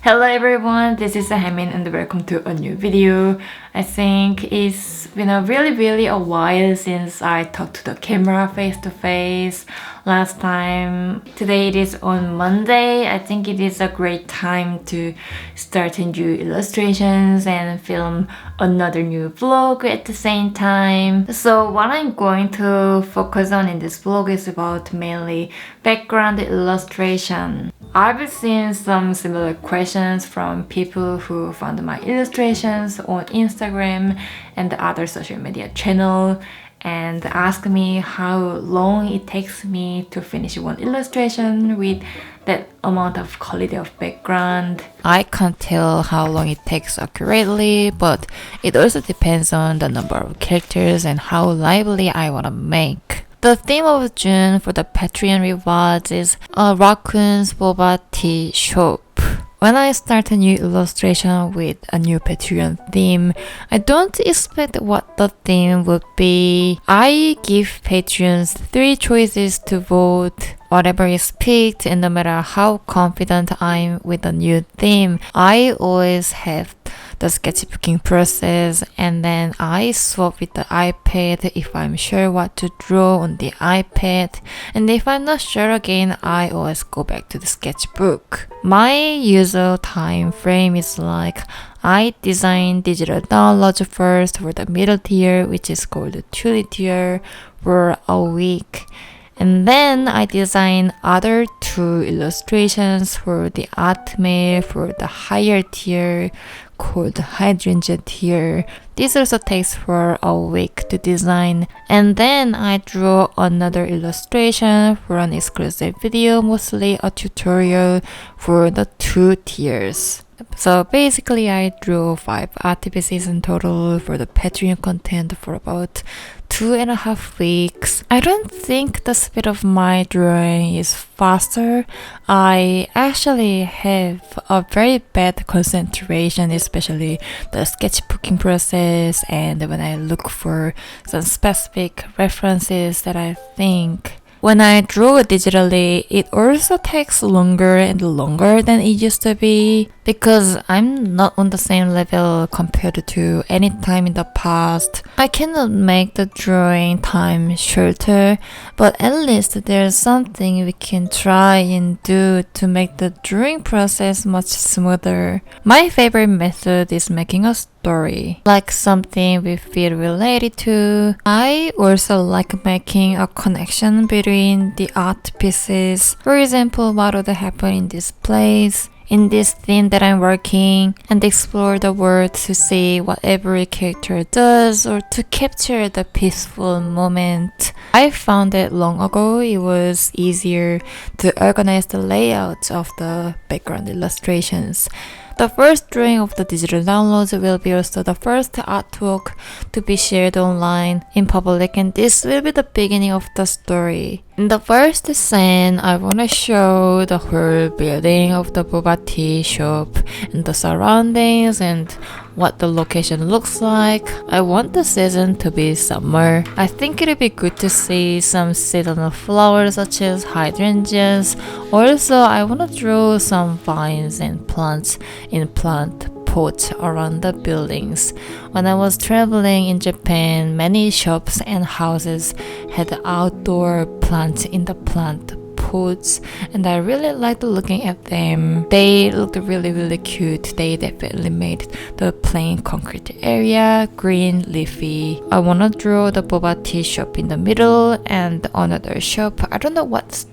Hello everyone, this is Haemin and welcome to a new video. I think it's been a really a while since I talked to the camera face to face last time. Today it is on Monday. I think it is a great time to start new illustrations and film another new vlog at the same time. So what I'm going to focus on in this vlog is about mainly background illustration. I've seen some similar questions from people who found my illustrations on Instagram and other social media channel and ask me how long it takes me to finish one illustration with that amount of quality of background. I can't tell how long it takes accurately, but it also depends on the number of characters and how lively I want to make. The theme of June for the Patreon rewards is a raccoon's boba tea shop. When I start a new illustration with a new Patreon theme, I don't expect what the theme would be. I give Patreons 3 choices to vote. Whatever is picked, and no matter how confident I'm with a new theme, I always have the sketchbooking process, and then I swap with the iPad if I'm sure what to draw on the iPad, and if I'm not sure again, I always go back to the sketchbook. My usual time frame is like I design digital downloads first for the middle tier, which is called the 2D tier, for a week. And then I design other 2 illustrations for the art mail for the higher tier called hydrangea tier. This also takes for a week to design. And then I draw another illustration for an exclusive video, mostly a tutorial for the 2 tiers. So basically I drew 5 art pieces in total for the Patreon content for about 2.5 weeks. I don't think the speed of my drawing is faster. I actually have a very bad concentration, especially the sketchbooking process and when I look for some specific references that I think. When I draw digitally, it also takes longer and longer than it used to be because I'm not on the same level compared to any time in the past. I cannot make the drawing time shorter, but at least there's something we can try and do to make the drawing process much smoother. My favorite method is making a story, like something we feel related to. I also like making a connection between the art pieces. For example, what would happen in this place, in this theme that I'm working, and explore the world to see what every character does or to capture the peaceful moment. I found that long ago it was easier to organize the layout of the background illustrations. The first drawing of the digital downloads will be also the first artwork to be shared online in public, and this will be the beginning of the story. In the first scene, I want to show the whole building of the boba tea shop and the surroundings and what the location looks like. I want the season to be summer. I think it'll be good to see some seasonal flowers such as hydrangeas. Also, I want to draw some vines and plants in plant pots around the buildings. When I was traveling in Japan, many shops and houses had outdoor plants in the plant pots, and I really liked looking at them. They looked really cute. They definitely made the plain concrete area green, leafy. I wanna draw the boba tea shop in the middle and another shop. I don't know what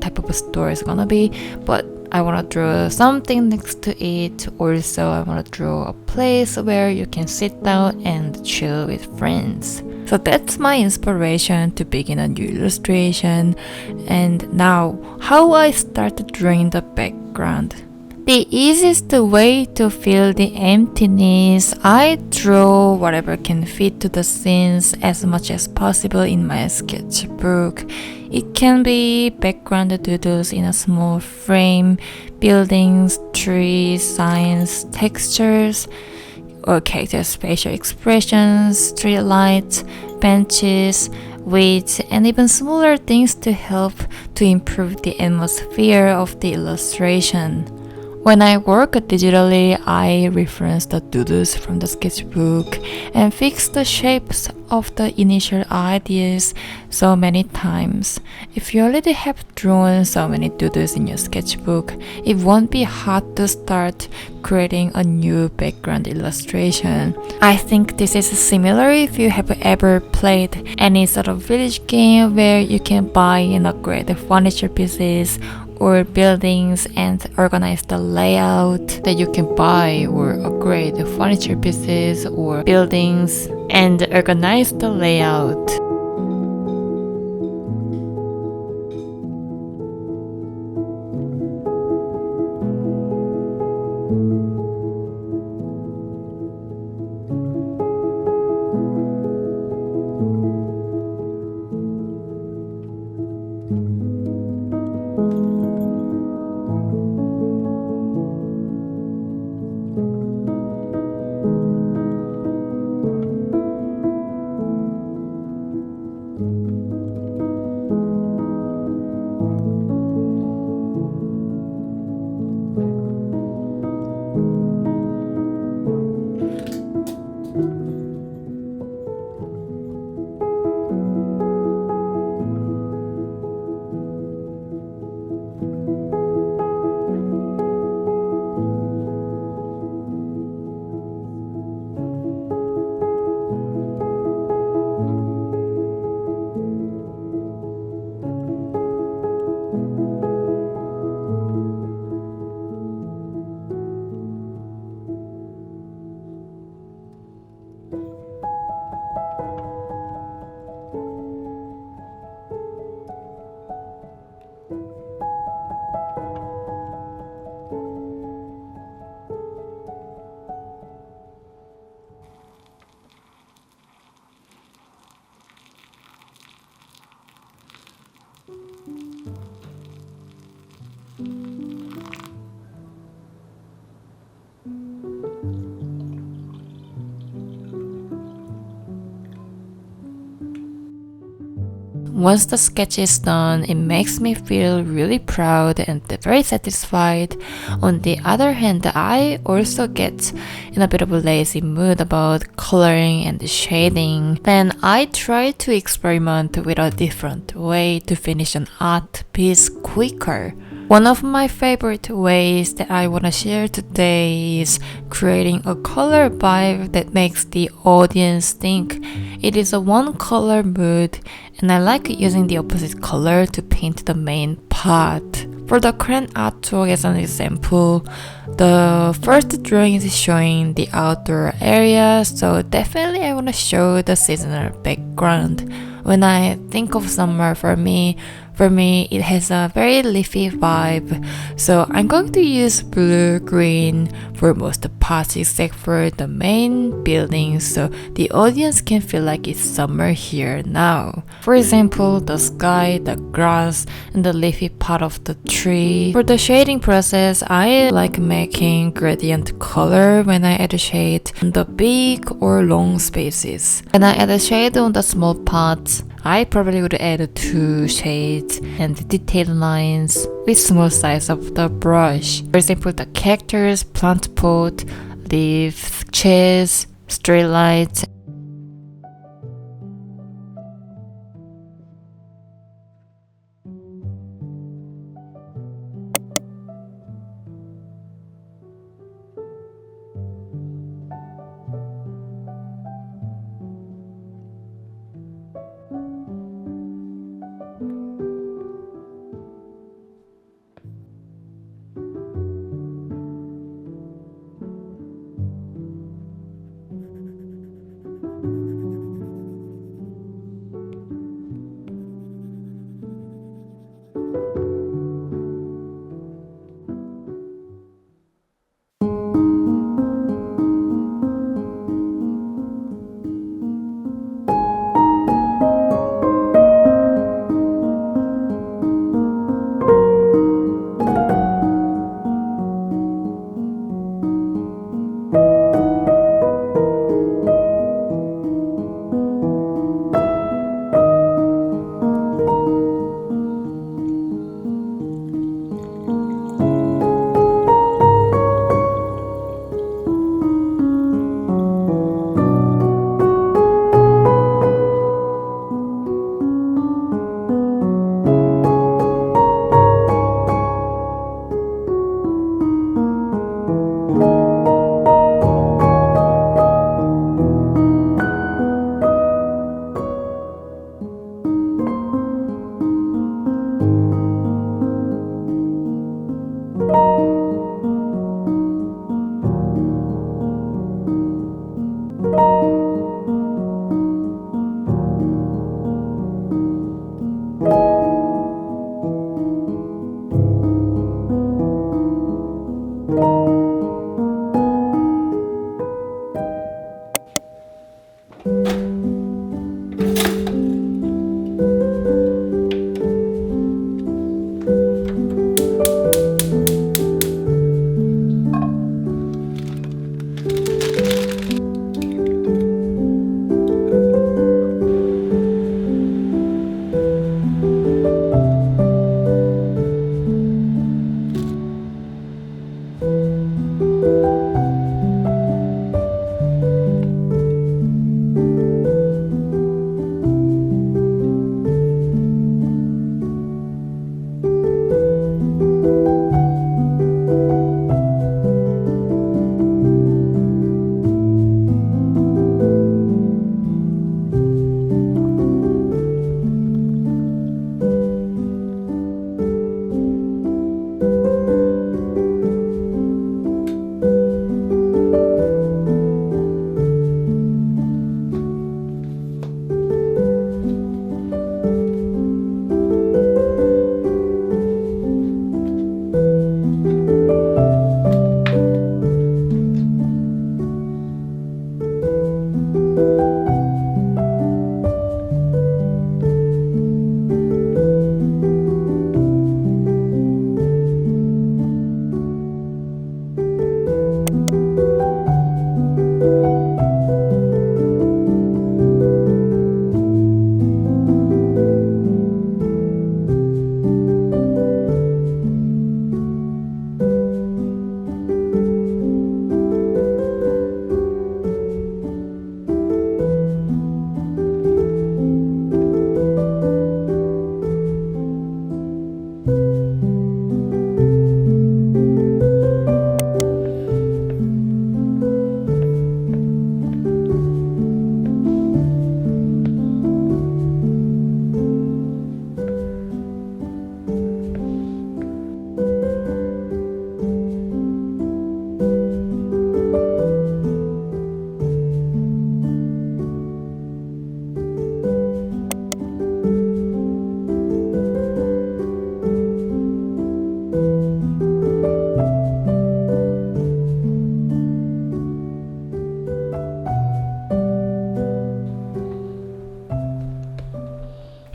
type of store is gonna be, but I want to draw something next to it. Also, I want to draw a place where you can sit down and chill with friends. So that's my inspiration to begin a new illustration. And now, how I started drawing the background. The easiest way to fill the emptiness, I draw whatever can fit to the scenes as much as possible in my sketchbook. It can be background doodles in a small frame, buildings, trees, signs, textures, or characters' facial expressions, street lights, benches, weights, and even smaller things to help to improve the atmosphere of the illustration. When I work digitally, I reference the doodles from the sketchbook and fix the shapes of the initial ideas so many times. If you already have drawn so many doodles in your sketchbook, it won't be hard to start creating a new background illustration. I think this is similar if you have ever played any sort of village game where you can buy and upgrade the furniture pieces or buildings and organize the layout that you can buy or upgrade the furniture pieces or buildings and organize the layout. Once the sketch is done, it makes me feel really proud and very satisfied. On the other hand, I also get in a bit of a lazy mood about coloring and shading. Then I try to experiment with a different way to finish an art piece quicker. One of my favorite ways that I want to share today is creating a color vibe that makes the audience think it is a one color mood, and I like using the opposite color to paint the main part. For the current artwork as an example, the first drawing is showing the outdoor area, so definitely I want to show the seasonal background. When I think of summer, for me it has a very leafy vibe, so I'm going to use blue-green for most parts except for the main buildings, so the audience can feel like it's summer here now. For example, the sky, the grass, and the leafy part of the tree. For the shading process, I like making gradient color when I add a shade on the big or long spaces. When I add a shade on the small parts, I probably would add 2 shades and detailed lines with small size of the brush. For example, the cactus, plant pot, leaves, chairs, street lights.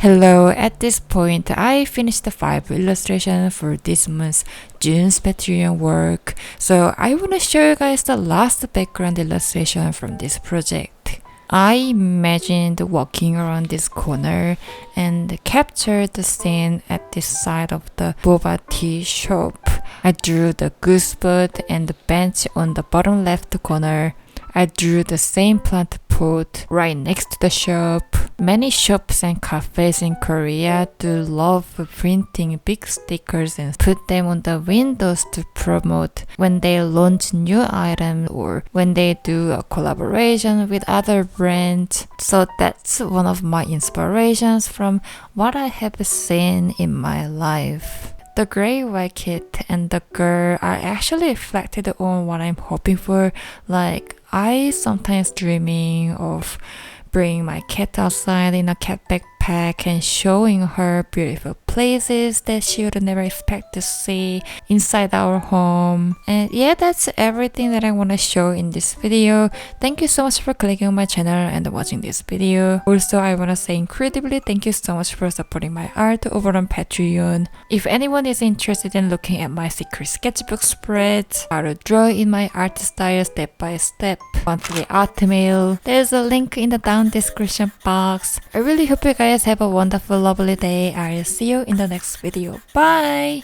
Hello, at this point, I finished the 5 illustrations for this month's June's Patreon work. So I want to show you guys the last background illustration from this project. I imagined walking around this corner and captured the scene at this side of the boba tea shop. I drew the goosebud and the bench on the bottom left corner. I drew the same plant pot right next to the shop. Many shops and cafes in Korea do love printing big stickers and put them on the windows to promote when they launch new items or when they do a collaboration with other brands. So that's one of my inspirations from what I have seen in my life. The gray-white kit and the girl are actually reflected on what I'm hoping for. Like, I sometimes dreaming of bringing my cat outside in a cat backpack and showing her beautiful places that she would never expect to see inside our home. And yeah, that's everything that I want to show in this video. Thank you so much for clicking on my channel and watching this video. Also, I want to say incredibly thank you so much for supporting my art over on Patreon. If anyone is interested in looking at my secret sketchbook spread, how to draw in my art style step by step, monthly art mail, there's a link in the down description box. I really hope you guys have a wonderful, lovely day. I'll see you in the next video. Bye!